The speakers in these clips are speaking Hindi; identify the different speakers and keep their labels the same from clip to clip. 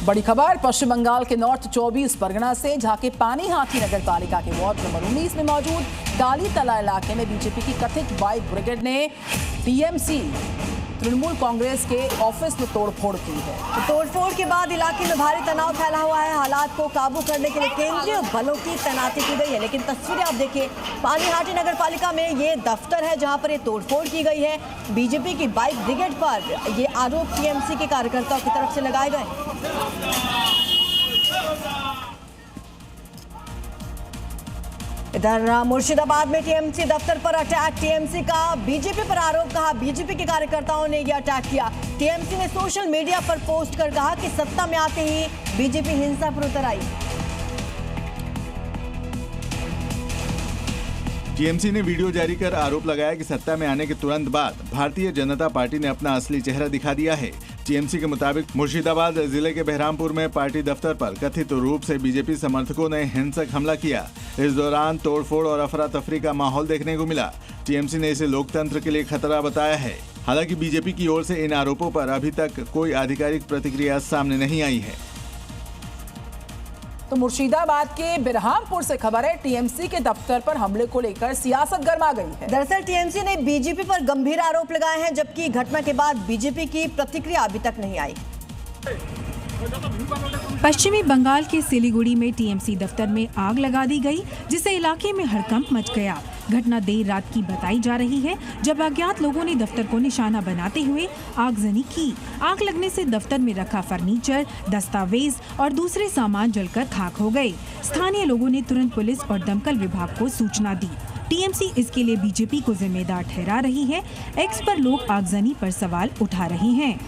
Speaker 1: बड़ी खबर पश्चिम बंगाल के नॉर्थ 24 परगना से, जहां के पानीहाटी नगर पालिका के वार्ड नंबर 19 में मौजूद कालीतला इलाके में बीजेपी की कथित बाइक ब्रिगेड ने टीएमसी तृणमूल कांग्रेस के ऑफिस में तोड़फोड़ की है।
Speaker 2: तोड़फोड़ के बाद इलाके में भारी तनाव फैला हुआ है। हालात को काबू करने के लिए केंद्रीय बलों की तैनाती की गई है। लेकिन तस्वीरें आप देखिए, पानीहाटी नगर पालिका में ये दफ्तर है जहां पर ये तोड़फोड़ की गई है। बीजेपी की बाइक ब्रिगेड पर ये आरोप टीएमसी के कार्यकर्ताओं की तरफ से लगाए गए। इधर मुर्शिदाबाद में टीएमसी दफ्तर पर अटैक, टीएमसी का बीजेपी पर आरोप, कहा बीजेपी के कार्यकर्ताओं ने यह अटैक किया। टीएमसी ने सोशल मीडिया पर पोस्ट कर कहा कि सत्ता में आते ही बीजेपी हिंसा पर उतर आई।
Speaker 3: टीएमसी ने वीडियो जारी कर आरोप लगाया कि सत्ता में आने के तुरंत बाद भारतीय जनता पार्टी ने अपना असली चेहरा दिखा दिया है। टीएमसी के मुताबिक मुर्शिदाबाद जिले के बहरामपुर में पार्टी दफ्तर पर कथित रूप से बीजेपी समर्थकों ने हिंसक हमला किया। इस दौरान तोड़फोड़ और अफरा तफरी का माहौल देखने को मिला। टीएमसी ने इसे लोकतंत्र के लिए खतरा बताया है। हालांकि बीजेपी की ओर से इन आरोपों पर अभी तक कोई आधिकारिक प्रतिक्रिया सामने नहीं आई है।
Speaker 1: तो मुर्शिदाबाद के बहरामपुर से खबर है, टीएमसी के दफ्तर पर हमले को लेकर सियासत गर्मा गई है।
Speaker 2: दरअसल टीएमसी ने बीजेपी पर गंभीर आरोप लगाए हैं, जबकि घटना के बाद बीजेपी की प्रतिक्रिया अभी तक नहीं आई।
Speaker 4: पश्चिमी बंगाल के सिलीगुड़ी में टीएमसी दफ्तर में आग लगा दी गई, जिससे इलाके में हड़कंप मच गया। घटना देर रात की बताई जा रही है, जब अज्ञात लोगों ने दफ्तर को निशाना बनाते हुए आगजनी की। आग लगने से दफ्तर में रखा फर्नीचर, दस्तावेज और दूसरे सामान जलकर खाक हो गए। स्थानीय लोगों ने तुरंत पुलिस और दमकल विभाग को सूचना दी। टीएमसी इसके लिए बीजेपी को जिम्मेदार ठहरा रही है। एक्स पर लोग आगजनी पर सवाल उठा रहे हैं।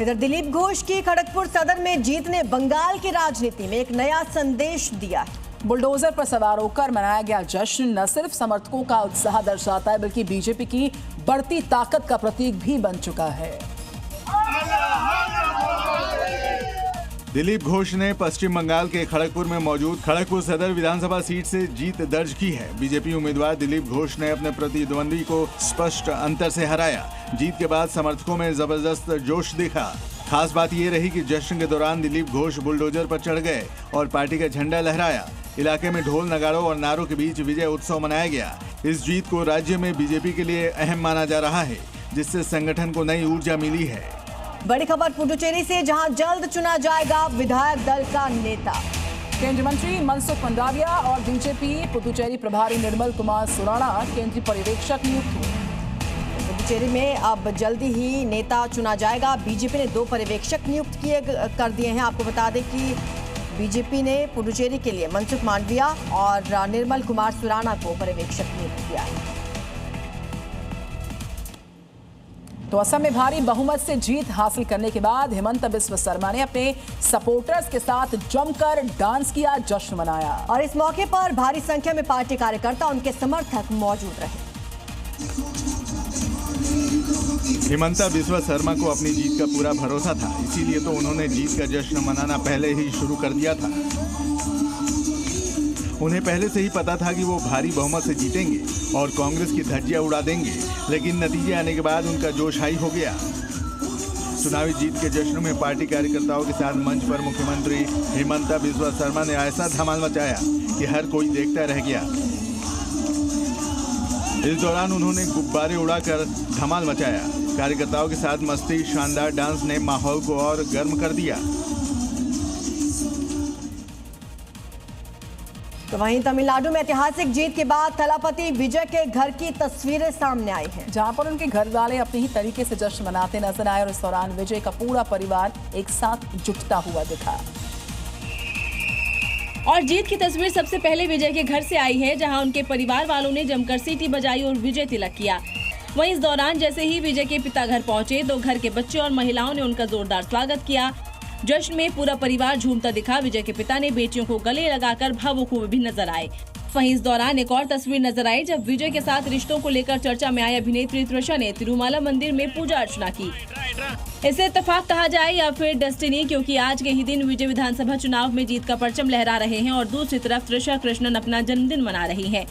Speaker 2: इधर दिलीप घोष की खड़गपुर सदर में जीत ने बंगाल की राजनीति में एक नया संदेश दिया है।
Speaker 1: बुलडोजर पर सवार होकर मनाया गया जश्न न सिर्फ समर्थकों का उत्साह दर्शाता है, बल्कि बीजेपी की बढ़ती ताकत का प्रतीक भी बन चुका है।
Speaker 3: दिलीप घोष ने पश्चिम बंगाल के खड़गपुर में मौजूद खड़गपुर सदर विधानसभा सीट से जीत दर्ज की है। बीजेपी उम्मीदवार दिलीप घोष ने अपने प्रतिद्वंदी को स्पष्ट अंतर से हराया। जीत के बाद समर्थकों में जबरदस्त जोश दिखा। खास बात ये रही कि जश्न के दौरान दिलीप घोष बुलडोजर पर चढ़ गए और पार्टी का झंडा लहराया। इलाके में ढोल नगाड़ों और नारों के बीच विजय उत्सव मनाया गया। इस जीत को राज्य में बीजेपी के लिए अहम माना जा रहा है, जिससे संगठन को नई ऊर्जा मिली है।
Speaker 2: बड़ी खबर पुडुचेरी से, जहां जल्द चुना जाएगा विधायक दल का नेता।
Speaker 1: केंद्रीय मंत्री मनसुख मंडाविया और बीजेपी पुडुचेरी प्रभारी निर्मल कुमार सुराणा केंद्रीय पर्यवेक्षक नियुक्त हुए।
Speaker 2: पुडुचेरी में अब जल्दी ही नेता चुना जाएगा। बीजेपी ने 2 पर्यवेक्षक नियुक्त कर दिए हैं। आपको बता दें कि बीजेपी ने पुडुचेरी के लिए मनसुख मांडविया और निर्मल कुमार सुराणा को पर्यवेक्षक नियुक्त किया है।
Speaker 1: तो असम में भारी बहुमत से जीत हासिल करने के बाद हिमंता बिस्वा शर्मा ने अपने सपोर्टर्स के साथ जमकर डांस किया, जश्न मनाया।
Speaker 2: और इस मौके पर भारी संख्या में पार्टी कार्यकर्ता उनके समर्थक मौजूद रहे।
Speaker 3: हिमंता बिस्वा शर्मा को अपनी जीत का पूरा भरोसा था, इसीलिए तो उन्होंने जीत का जश्न मनाना पहले ही शुरू कर दिया था। उन्हें पहले से ही पता था कि वो भारी बहुमत से जीतेंगे और कांग्रेस की धज्जियां उड़ा देंगे, लेकिन नतीजे आने के बाद उनका जोश हाई हो गया। चुनावी जीत के जश्न में पार्टी कार्यकर्ताओं के साथ मंच पर मुख्यमंत्री हिमंता बिस्वा शर्मा ने ऐसा धमाल मचाया कि हर कोई देखता रह गया। इस दौरान उन्होंने गुब्बारे उड़ाकर धमाल मचाया। कार्यकर्ताओं के साथ मस्ती, शानदार डांस ने माहौल को और गर्म कर दिया।
Speaker 2: तो वहीं तमिलनाडु में ऐतिहासिक जीत के बाद थलापति विजय के घर की तस्वीरें सामने आई हैं,
Speaker 1: जहां पर उनके घर वाले अपने ही तरीके से जश्न मनाते नजर आए और इस दौरान विजय का पूरा परिवार एक साथ जुटता हुआ दिखा।
Speaker 5: और जीत की तस्वीर सबसे पहले विजय के घर से आई है, जहां उनके परिवार वालों ने जमकर सीटी बजाई और विजय तिलक किया। वहीं इस दौरान जैसे ही विजय के पिता घर पहुंचे तो घर के बच्चे और महिलाओं ने उनका जोरदार स्वागत किया। जश्न में पूरा परिवार झूमता दिखा। विजय के पिता ने बेटियों को गले लगाकर भावुक हुए भी नजर आए। वहीं इस दौरान एक और तस्वीर नजर आई, जब विजय के साथ रिश्तों को लेकर चर्चा में आई अभिनेत्री त्रिशा ने तिरुमाला मंदिर में पूजा अर्चना की। इसे इत्तेफाक कहा जाए या फिर डेस्टिनी, क्योंकि आज के ही दिन विजय विधानसभा चुनाव में जीत का परचम लहरा रहे हैं और दूसरी तरफ त्रिशा कृष्णन अपना जन्मदिन मना रही हैं।